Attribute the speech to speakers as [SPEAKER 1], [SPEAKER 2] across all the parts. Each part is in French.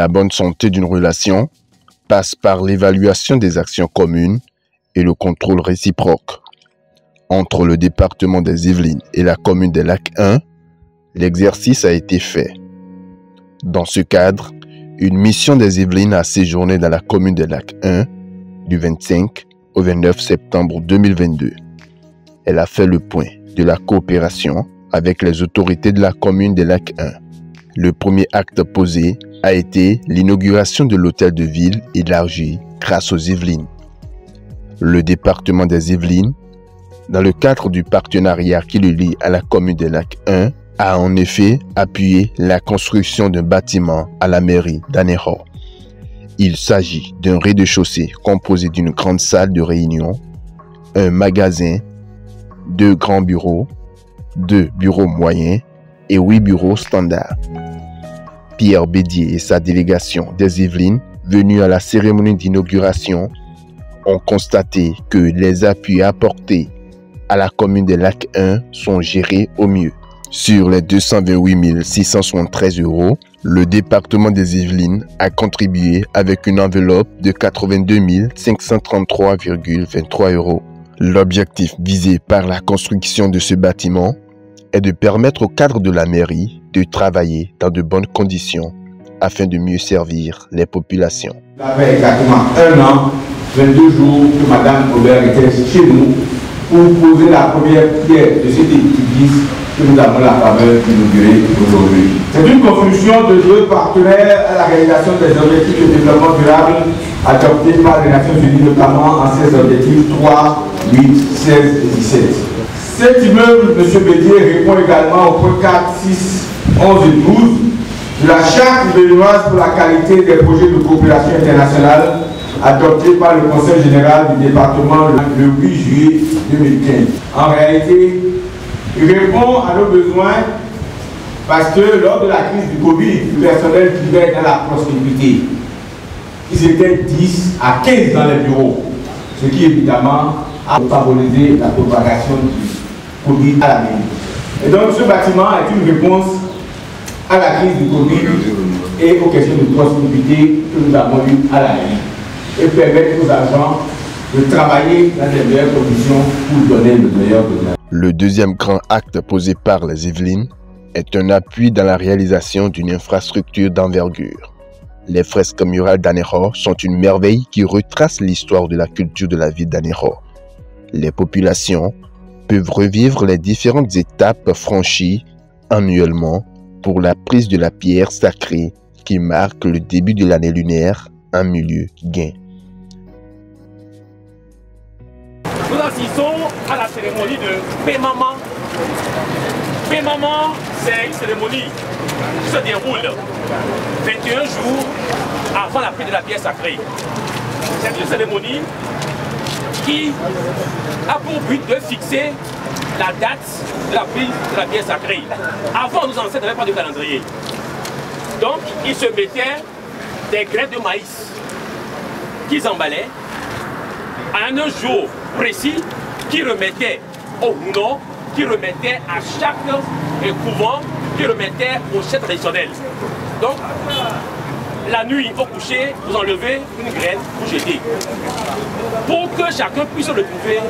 [SPEAKER 1] La bonne santé d'une relation passe par l'évaluation des actions communes et le contrôle réciproque. Entre le département des Yvelines et la commune des Lacs 1, l'exercice a été fait. Dans ce cadre, une mission des Yvelines a séjourné dans la commune des Lacs 1 du 25 au 29 septembre 2022. Elle a fait le point de la coopération avec les autorités de la commune des Lacs 1. Le premier acte posé a été l'inauguration de l'hôtel de ville élargi grâce aux Yvelines. Le département des Yvelines, dans le cadre du partenariat qui le lie à la commune des Lacs 1, a en effet appuyé la construction d'un bâtiment à la mairie d'Anéro. Il s'agit d'un rez-de-chaussée composé d'une grande salle de réunion, un magasin, 2 grands bureaux, 2 bureaux moyens et 8 bureaux standards. Pierre Bédier et sa délégation des Yvelines, venus à la cérémonie d'inauguration, ont constaté que les appuis apportés à la commune des Lacs 1 sont gérés au mieux. Sur les 228 673 €, le département des Yvelines a contribué avec une enveloppe de 82 533,23 €. L'objectif visé par la construction de ce bâtiment est de permettre au cadre de la mairie de travailler dans de bonnes conditions afin de mieux servir les populations.
[SPEAKER 2] Ça fait exactement 1 an, 22 jours que Mme Aubert était chez nous pour poser la première pierre de cet édifice que nous avons la faveur d'inaugurer aujourd'hui. C'est une construction de 2 partenaires à la réalisation des objectifs de développement durable adoptés par les Nations Unies, notamment en 16 objectifs 3, 8, 16 et 17. Cet immeuble, M. Bédier, répond également aux points 4, 6, 11 et 12 de la charte yvelinoise pour la qualité des projets de coopération internationale adoptée par le Conseil général du département le 8 juillet 2015. En réalité, il répond à nos besoins parce que lors de la crise du Covid, le personnel vivait dans la prospérité. Ils étaient 10 à 15 dans les bureaux, ce qui évidemment a favorisé la propagation du Covid à la mairie. Et donc ce bâtiment est une réponse à la crise du Covid et aux questions de prospérité que nous avons eues à la mairie et permettre aux agents de travailler dans les meilleures conditions pour donner le meilleur de nous.
[SPEAKER 1] Le deuxième grand acte posé par les Yvelines est un appui dans la réalisation d'une infrastructure d'envergure. Les fresques murales d'Anéro sont une merveille qui retrace l'histoire de la culture de la ville d'Anéro. Les populations peuvent revivre les différentes étapes franchies annuellement pour la prise de la pierre sacrée qui marque le début de l'année lunaire en milieu gain.
[SPEAKER 3] Nous assistons à la cérémonie de Pémaman. Pémaman, c'est une cérémonie qui se déroule 21 jours avant la prise de la pierre sacrée. C'est une cérémonie qui a pour but de fixer la date de la prise de la pierre sacrée. Avant, nos ancêtres n'avaient pas de calendrier. Donc, ils se mettaient des graines de maïs qu'ils emballaient à un jour précis qui remettait au Houno, qui remettait à chaque couvent, qui remettait au chef traditionnel. Donc, la nuit, au coucher, vous enlevez une graine, vous jetez. Pour que chacun puisse retrouver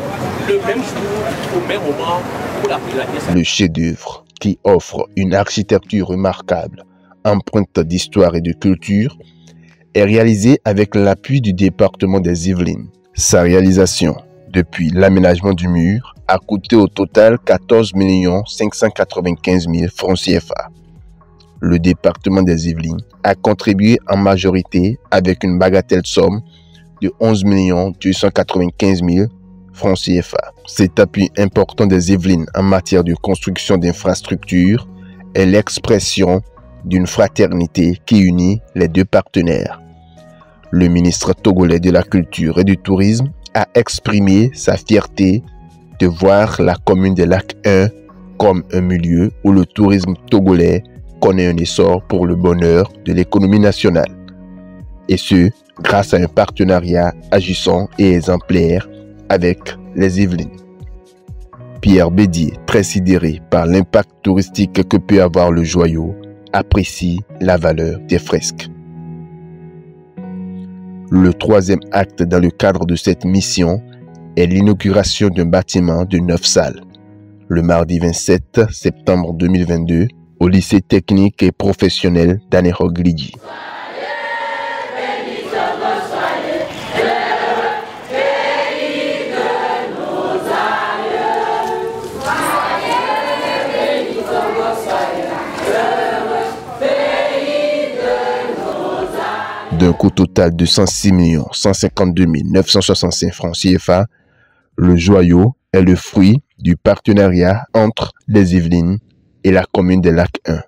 [SPEAKER 3] le même jour, au même moment, pour la prise de la pièce.
[SPEAKER 1] Le chef-d'œuvre qui offre une architecture remarquable, empreinte d'histoire et de culture, est réalisé avec l'appui du département des Yvelines. Sa réalisation, depuis l'aménagement du mur, a coûté au total 14 595 000 francs CFA. Le département des Yvelines a contribué en majorité avec une bagatelle somme de 11 295 000 francs CFA. Cet appui important des Yvelines en matière de construction d'infrastructures est l'expression d'une fraternité qui unit les 2 partenaires. Le ministre togolais de la Culture et du Tourisme a exprimé sa fierté de voir la commune des Lacs 1 comme un milieu où le tourisme togolais connaît un essor pour le bonheur de l'économie nationale. Et ce, grâce à un partenariat agissant et exemplaire avec les Yvelines. Pierre Bédier, très sidéré par l'impact touristique que peut avoir le joyau, apprécie la valeur des fresques. Le troisième acte dans le cadre de cette mission est l'inauguration d'un bâtiment de 9 salles. Le mardi 27 septembre 2022, au lycée technique et professionnel d'Anéroglidji. D'un coût total de 106 152 965 francs CFA, le joyau est le fruit du partenariat entre les Yvelines et la commune des Lacs 1.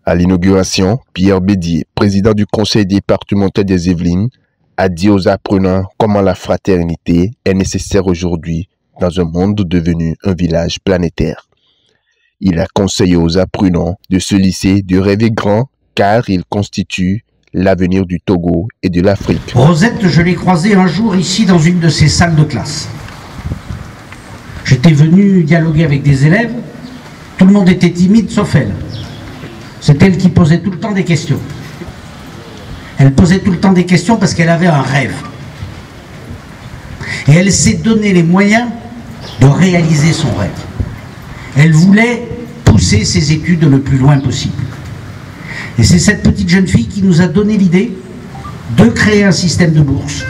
[SPEAKER 1] À l'inauguration, Pierre Bédier, président du conseil départemental des Yvelines, a dit aux apprenants comment la fraternité est nécessaire aujourd'hui dans un monde devenu un village planétaire. Il a conseillé aux apprenants de ce lycée de rêver grand car il constitue l'avenir du Togo et de l'Afrique.
[SPEAKER 4] Rosette, je l'ai croisée un jour ici dans une de ses salles de classe. J'étais venu dialoguer avec des élèves, tout le monde était timide sauf elle. C'est elle qui posait tout le temps des questions. Elle posait tout le temps des questions parce qu'elle avait un rêve. Et elle s'est donné les moyens de réaliser son rêve. Elle voulait pousser ses études le plus loin possible. Et c'est cette petite jeune fille qui nous a donné l'idée de créer un système de bourse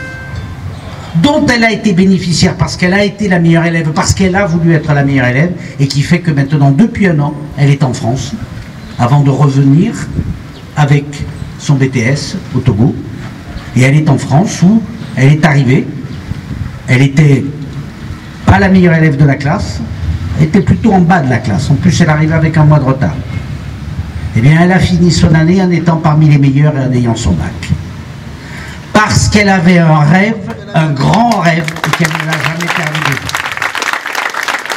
[SPEAKER 4] dont elle a été bénéficiaire parce qu'elle a été la meilleure élève, parce qu'elle a voulu être la meilleure élève, et qui fait que maintenant, depuis un an, elle est en France, avant de revenir avec son BTS au Togo. Et elle est en France où elle est arrivée, elle était pas la meilleure élève de la classe, elle était plutôt en bas de la classe, en plus elle arrivait avec un mois de retard. Eh bien, elle a fini son année en étant parmi les meilleurs et en ayant son bac. Parce qu'elle avait un rêve, un grand rêve, et qu'elle ne l'a jamais terminé.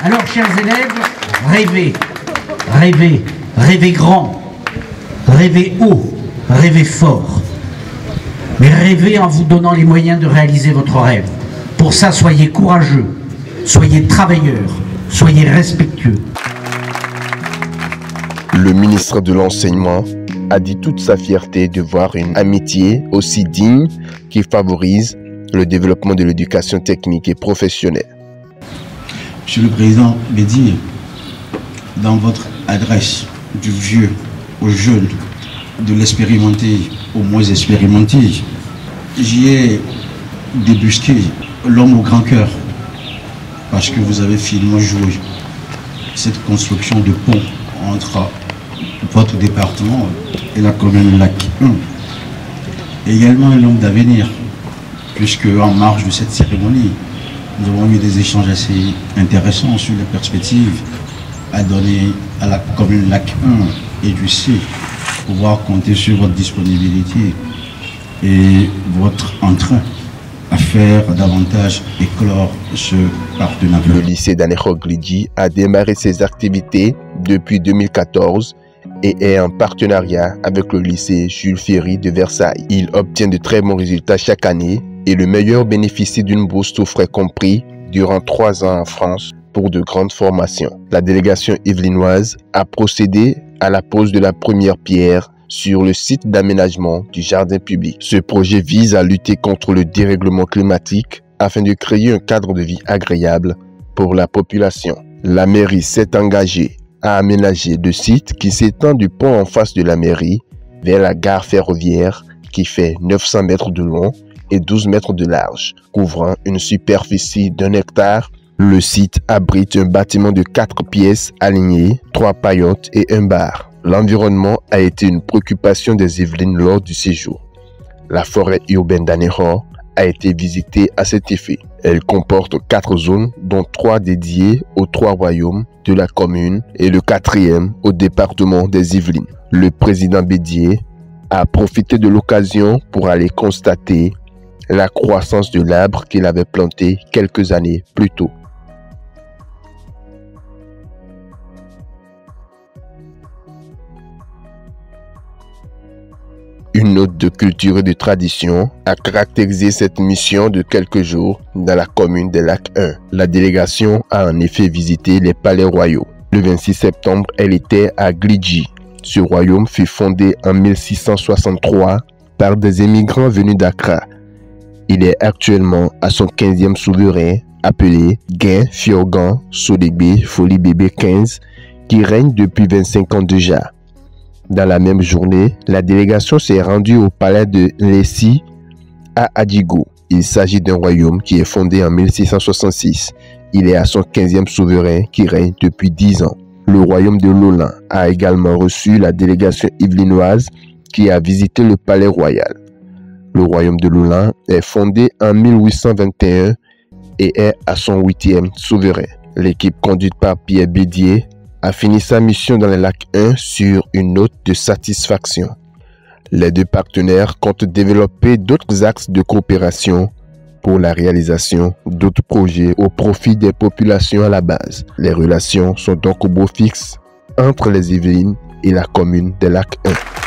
[SPEAKER 4] Alors, chers élèves, rêvez, rêvez, rêvez grand, rêvez haut, rêvez fort. Mais rêvez en vous donnant les moyens de réaliser votre rêve. Pour ça, soyez courageux, soyez travailleurs, soyez respectueux.
[SPEAKER 1] Le ministre de l'Enseignement a dit toute sa fierté de voir une amitié aussi digne qui favorise le développement de l'éducation technique et professionnelle.
[SPEAKER 5] Monsieur le Président Bédier, dans votre adresse du vieux au jeune, de l'expérimenté au moins expérimenté, j'y ai débusqué l'homme au grand cœur, parce que vous avez finement joué cette construction de pont entre votre département et la commune Lac 1. Également un homme d'avenir, puisque en marge de cette cérémonie, nous avons eu des échanges assez intéressants sur les perspectives à donner à la commune Lac 1 et du C, pouvoir compter sur votre disponibilité et votre entrain à faire davantage éclore ce partenariat.
[SPEAKER 1] Le lycée d'Anéroglidji a démarré ses activités depuis 2014 et est en partenariat avec le lycée Jules Ferry de Versailles. Il obtient de très bons résultats chaque année et le meilleur bénéficie d'une bourse tout frais compris durant 3 ans en France pour de grandes formations. La délégation yvelinoise a procédé à la pose de la première pierre sur le site d'aménagement du jardin public. Ce projet vise à lutter contre le dérèglement climatique afin de créer un cadre de vie agréable pour la population. La mairie s'est engagée à aménager le site qui s'étend du pont en face de la mairie vers la gare ferroviaire qui fait 900 mètres de long et 12 mètres de large, couvrant une superficie d'1 hectare. Le site abrite un bâtiment de 4 pièces alignées, 3 paillotes et un bar. L'environnement a été une préoccupation des Yvelines lors du séjour. La forêt urbaine d'Anéro a été visitée à cet effet. Elle comporte 4 zones, dont 3 dédiées aux 3 royaumes de la commune et le 4e au département des Yvelines. Le président Bédier a profité de l'occasion pour aller constater la croissance de l'arbre qu'il avait planté quelques années plus tôt. Une note de culture et de tradition a caractérisé cette mission de quelques jours dans la commune des Lacs 1. La délégation a en effet visité les palais royaux. Le 26 septembre, elle était à Glidji. Ce royaume fut fondé en 1663 par des émigrants venus d'Accra. Il est actuellement à son 15e souverain appelé Gain Fiorgan Sodegbe Folie Bébé 15 qui règne depuis 25 ans déjà. Dans la même journée, la délégation s'est rendue au palais de Lessi à Adigo. Il s'agit d'un royaume qui est fondé en 1666. Il est à son 15e souverain qui règne depuis 10 ans. Le royaume de Lolan a également reçu la délégation yvelinoise qui a visité le palais royal. Le royaume de Lolan est fondé en 1821 et est à son 8e souverain. L'équipe conduite par Pierre Bédier a fini sa mission dans le lac 1 sur une note de satisfaction. Les deux partenaires comptent développer d'autres axes de coopération pour la réalisation d'autres projets au profit des populations à la base. Les relations sont donc au beau fixe entre les Yvelines et la commune des Lacs 1.